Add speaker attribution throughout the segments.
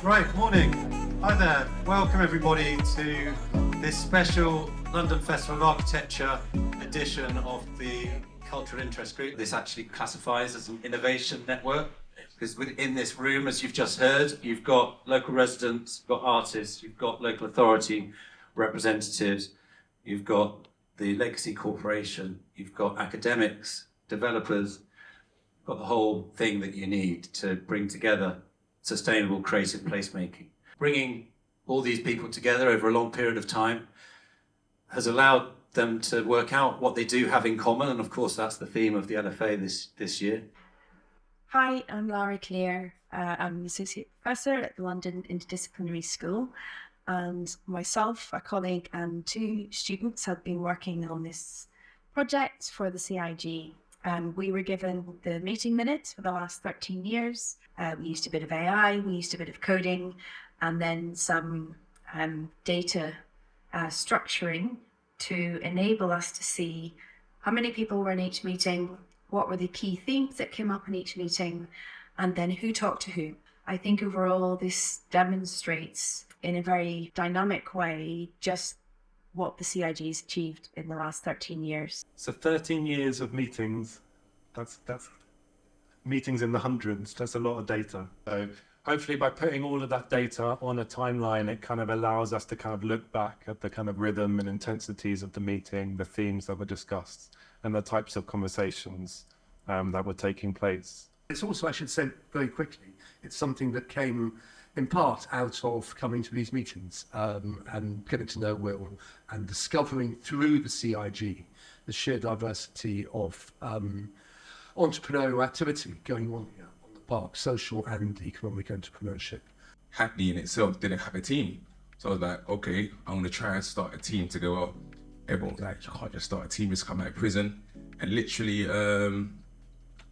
Speaker 1: Right, morning. Hi there. Welcome everybody to this special London Festival of Architecture edition of the Cultural Interest Group. This actually classifies as an innovation network because within this room, as you've just heard, you've got local residents, you've got artists, you've got local authority representatives, you've got the Legacy Corporation, you've got academics, developers, you've got the whole thing that you need to bring together sustainable creative placemaking. Bringing all these people together over a long period of time has allowed them to work out what they do have in common, and of course that's the theme of the LFA this year.
Speaker 2: Hi, I'm Lara Clear. I'm an Associate Professor at the London Interdisciplinary School, and myself, a colleague and two students have been working on this project for the CIG. We were given the meeting minutes for the last 13 years. We used a bit of AI, we used a bit of coding, and then some data structuring to enable us to see how many people were in each meeting, what were the key themes that came up in each meeting, and then who talked to who. I think overall this demonstrates in a very dynamic way just what the CIG has achieved in the last 13 years.
Speaker 3: So 13 years of meetings, that's meetings in the hundreds, that's a lot of data. So hopefully by putting all of that data on a timeline, it kind of allows us to kind of look back at the kind of rhythm and intensities of the meeting, the themes that were discussed, and the types of conversations that were taking place.
Speaker 4: It's also, I should say very quickly, it's something that came in part out of coming to these meetings and getting to know Will and discovering through the CIG the sheer diversity of entrepreneurial activity going on here on the park, social and economic entrepreneurship.
Speaker 5: Hackney in itself didn't have a team. So I was like, okay, I'm gonna try and start a team to go up. Everyone's like, you can't just start a team, just come out of prison. And literally a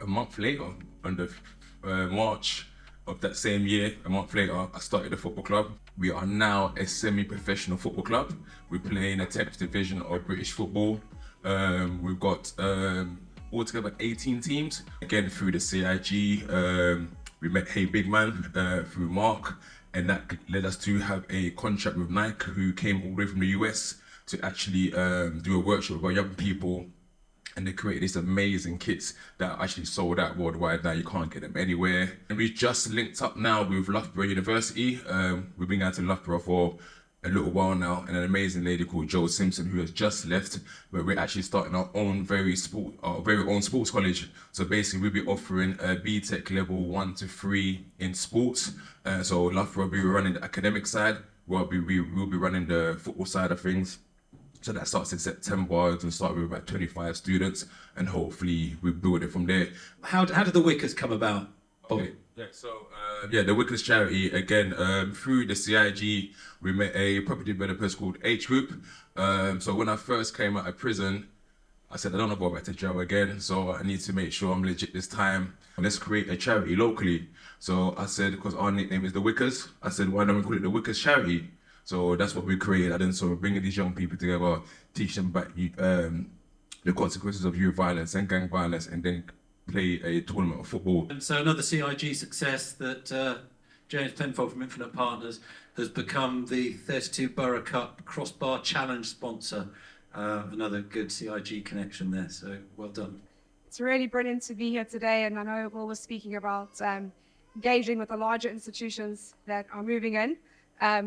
Speaker 5: month later, on the March of that same year, a month later, I started a football club. We are now a semi-professional football club. We play in a 10th division of British football. We've got altogether 18 teams. Again, through the CIG, we met Hey Big Man through Mark, and that led us to have a contract with Nike, who came all the way from the US to actually do a workshop with our young people. And they created these amazing kits that are actually sold out worldwide now. You can't get them anywhere. And we just linked up now with Loughborough University. We've been going to Loughborough for a little while now, and an amazing lady called Jo Simpson who has just left, where we're actually starting our own very own sports college. So basically we'll be offering a BTEC level 1 to 3 in sports. So Loughborough will be running the academic side, we'll be running the football side of things. So that starts in September. We'll start with about 25 students, and hopefully we build it from there.
Speaker 1: How did the Wickers come about?
Speaker 5: Okay. Yeah, so the Wickers charity, again, through the CIG, we met a property developer called HWFIQEOP. So when I first came out of prison, I said, I don't want to go back to jail again, so I need to make sure I'm legit this time. Let's create a charity locally. So I said, because our nickname is the Wickers, I said, why don't we call it the Wickers charity? So that's what we created. And then so we're bringing these young people together, teach them about the consequences of youth violence and gang violence, and then play a tournament of football.
Speaker 1: And so another CIG success that James Penfold from Infinite Partners has become the 32 Borough Cup Crossbar Challenge sponsor. Another good CIG connection there, so well done.
Speaker 6: It's really brilliant to be here today, and I know Will was speaking about engaging with the larger institutions that are moving in.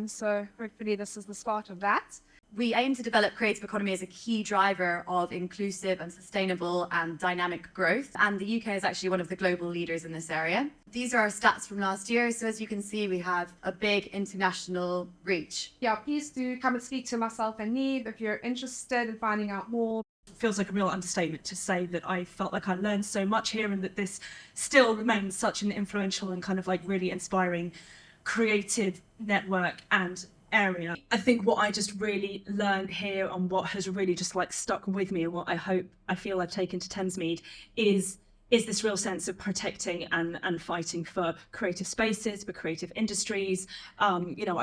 Speaker 6: So hopefully this is the start of that.
Speaker 7: We aim to develop creative economy as a key driver of inclusive and sustainable and dynamic growth. And the UK is actually one of the global leaders in this area. These are our stats from last year. So as you can see, we have a big international reach.
Speaker 6: Yeah, please do come and speak to myself and Neve if you're interested in finding out more.
Speaker 8: It feels like a real understatement to say that I felt like I learned so much here, and that this still remains such an influential and kind of like really inspiring creative network and area. I think what I just really learned here, and what has really just like stuck with me, and what I feel I've taken to Thamesmead is this real sense of protecting and fighting for creative spaces, for creative industries. I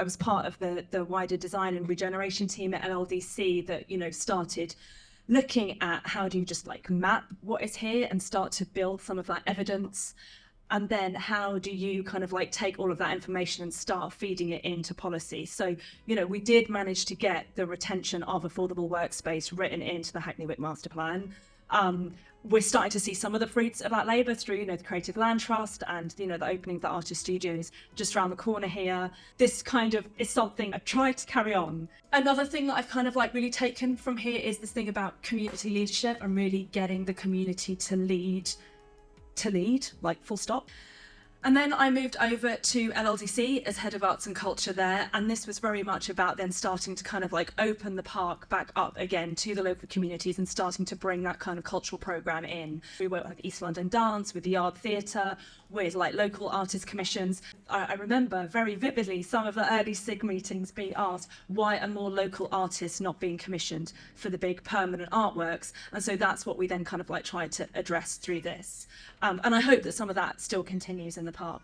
Speaker 8: was part of the wider design and regeneration team at LLDC that, started looking at how do you just like map what is here and start to build some of that evidence And then how do you kind of like take all of that information and start feeding it into policy? So, you know, we did manage to get the retention of affordable workspace written into the Hackney Wick Master Plan. We're starting to see some of the fruits of that labour through, you know, the Creative Land Trust and, you know, the opening of the artist studios just around the corner here. This kind of is something I've tried to carry on. Another thing that I've kind of like really taken from here is this thing about community leadership and really getting the community to lead, like full stop. And then I moved over to LLDC as head of arts and culture there. And this was very much about then starting to kind of like open the park back up again to the local communities and starting to bring that kind of cultural programme in. We worked with East London Dance, with the Yard Theatre, with like local artist commissions. I remember very vividly some of the early CIG meetings being asked, why are more local artists not being commissioned for the big permanent artworks? And so that's what we then kind of like tried to address through this. And I hope that some of that still continues in the park.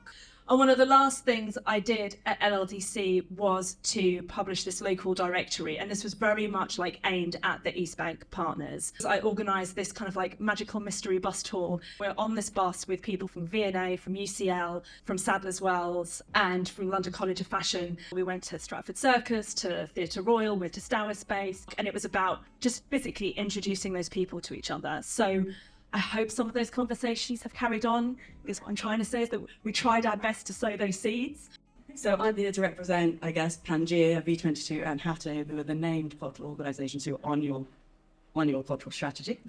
Speaker 8: And one of the last things I did at LLDC was to publish this local directory, and this was very much like aimed at the East Bank partners. I organised this kind of like magical mystery bus tour. We're on this bus with people from V&A, from UCL, from Sadler's Wells, and from London College of Fashion. We went to Stratford Circus, to Theatre Royal, we went to Stour Space, and it was about just physically introducing those people to each other. So I hope some of those conversations have carried on, because what I'm trying to say is that we tried our best to sow those seeds.
Speaker 9: So I'm here to represent, I guess, Pangea, V22 and HATO, who are the named cultural organisations who are on your cultural strategy.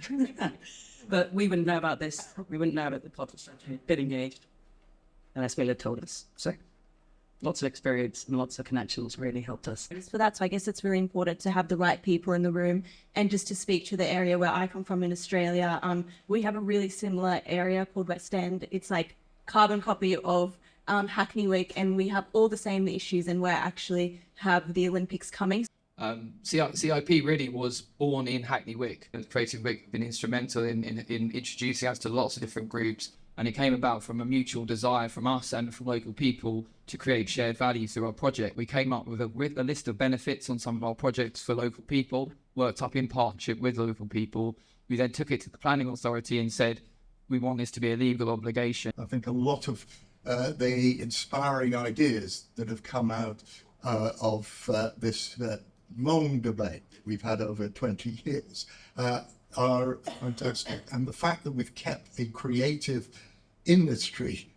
Speaker 9: But we wouldn't know about this, we wouldn't know about the cultural strategy, been engaged, unless Willa told us. So lots of experience and lots of connections really helped us.
Speaker 10: So that's why I guess it's really important to have the right people in the room. And just to speak to the area where I come from in Australia, we have a really similar area called West End. It's like carbon copy of Hackney Wick, and we have all the same issues, and we actually have the Olympics coming.
Speaker 11: CIP really was born in Hackney Wick. Creative Wick have been instrumental in introducing us to lots of different groups. And it came about from a mutual desire from us and from local people to create shared value through our project. We came up with a list of benefits on some of our projects for local people, worked up in partnership with local people. We then took it to the planning authority and said, we want this to be a legal obligation.
Speaker 12: I think a lot of the inspiring ideas that have come out of this long debate we've had over 20 years are fantastic. And the fact that we've kept a creative industry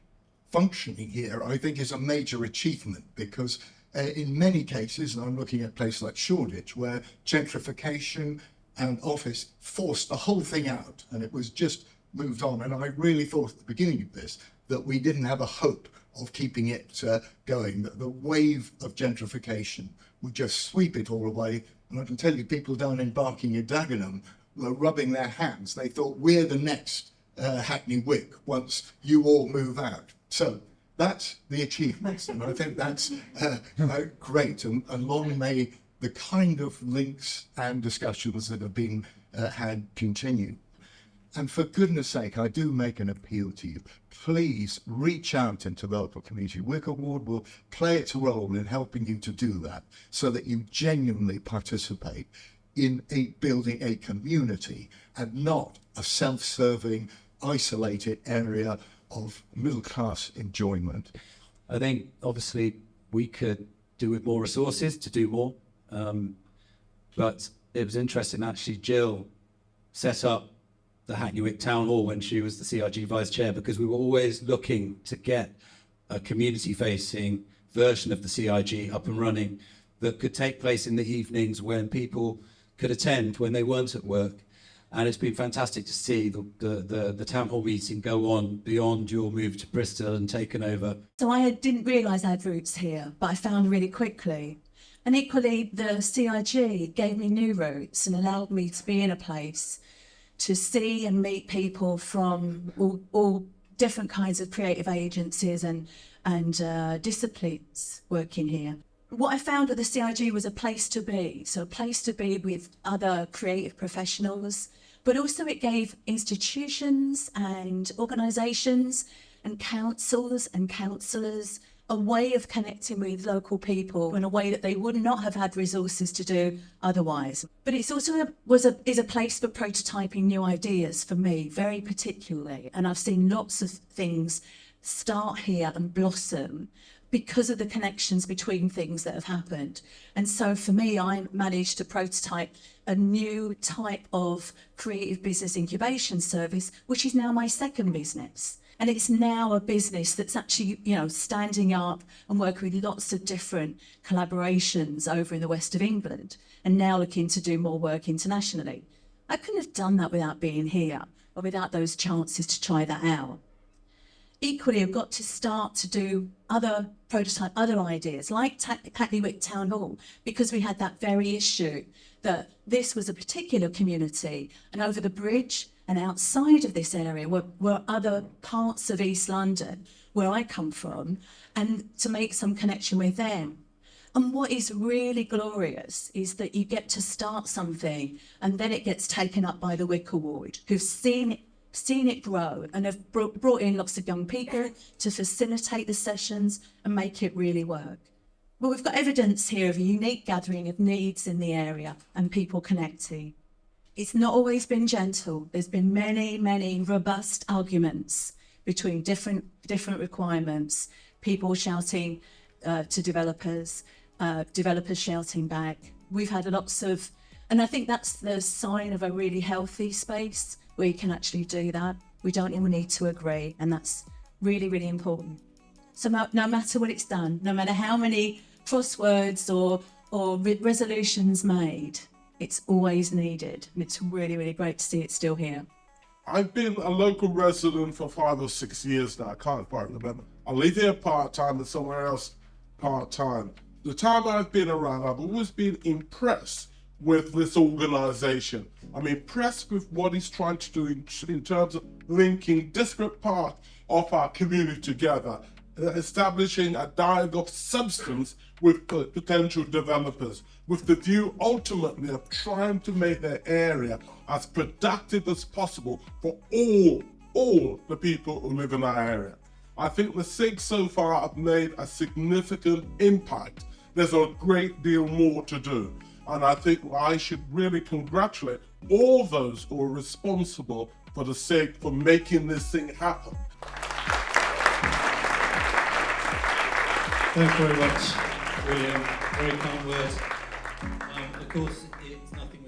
Speaker 12: functioning here, I think, is a major achievement, because in many cases, and I'm looking at places like Shoreditch, where gentrification and office forced the whole thing out, and it was just moved on. And I really thought at the beginning of this that we didn't have a hope of keeping it going, that the wave of gentrification would just sweep it all away. And I can tell you, people down in Barking and Dagenham were rubbing their hands. They thought, we're the next Hackney Wick once you all move out. So that's the achievements, and I think that's great. And long may the kind of links and discussions that have been had continue. And for goodness sake, I do make an appeal to you. Please reach out into the local community. Wick Award will play its role in helping you to do that, so that you genuinely participate in building a community and not a self-serving, isolated area of middle-class enjoyment.
Speaker 13: I think obviously we could do with more resources to do more, but it was interesting actually. Jill set up the Hackney Wick Town Hall when she was the CIG Vice Chair, because we were always looking to get a community-facing version of the CIG up and running that could take place in the evenings when people could attend when they weren't at work. And it's been fantastic to see the town hall meeting go on beyond your move to Bristol and taken over.
Speaker 14: So I didn't realise I had roots here, but I found really quickly. And equally, the CIG gave me new roots and allowed me to be in a place to see and meet people from all different kinds of creative agencies and disciplines working here. What I found at the CIG was a place to be, so a place to be with other creative professionals, but also it gave institutions and organisations and councils and councillors a way of connecting with local people in a way that they would not have had resources to do otherwise. But it's also is a place for prototyping new ideas for me, very particularly. And I've seen lots of things start here and blossom because of the connections between things that have happened. And so for me, I managed to prototype a new type of creative business incubation service, which is now my second business. And it's now a business that's actually, you know, standing up and working with lots of different collaborations over in the west of England, and now looking to do more work internationally. I couldn't have done that without being here, or without those chances to try that out. Equally, I've got to start to do other ideas, like Hackney Wick Town Hall, because we had that very issue that this was a particular community, and over the bridge and outside of this area were other parts of East London, where I come from, and to make some connection with them. And what is really glorious is that you get to start something, and then it gets taken up by the Wick Award, who've seen it grow and have brought in lots of young people to facilitate the sessions and make it really work. But we've got evidence here of a unique gathering of needs in the area and people connecting. It's not always been gentle. There's been many, many robust arguments between different requirements, people shouting to developers, developers shouting back. We've had lots of, and I think that's the sign of a really healthy space where you can actually do that. We don't all need to agree, and that's really, really important. So no matter what it's done, no matter how many crosswords or resolutions made, it's always needed. And it's really, really great to see it still here.
Speaker 15: I've been a local resident for 5 or 6 years now, I can't quite remember. I live here part-time and somewhere else part-time. The time I've been around, I've always been impressed with this organisation. I'm impressed with what he's trying to do in terms of linking disparate parts of our community together, establishing a dialogue of substance with potential developers, with the view ultimately of trying to make their area as productive as possible for all the people who live in our area. I think the CIG so far have made a significant impact. There's a great deal more to do. And I think I should really congratulate all those who are responsible for the CIG for making this thing happen.
Speaker 1: Thank you very much, William. Very kind words. Of course, it's nothing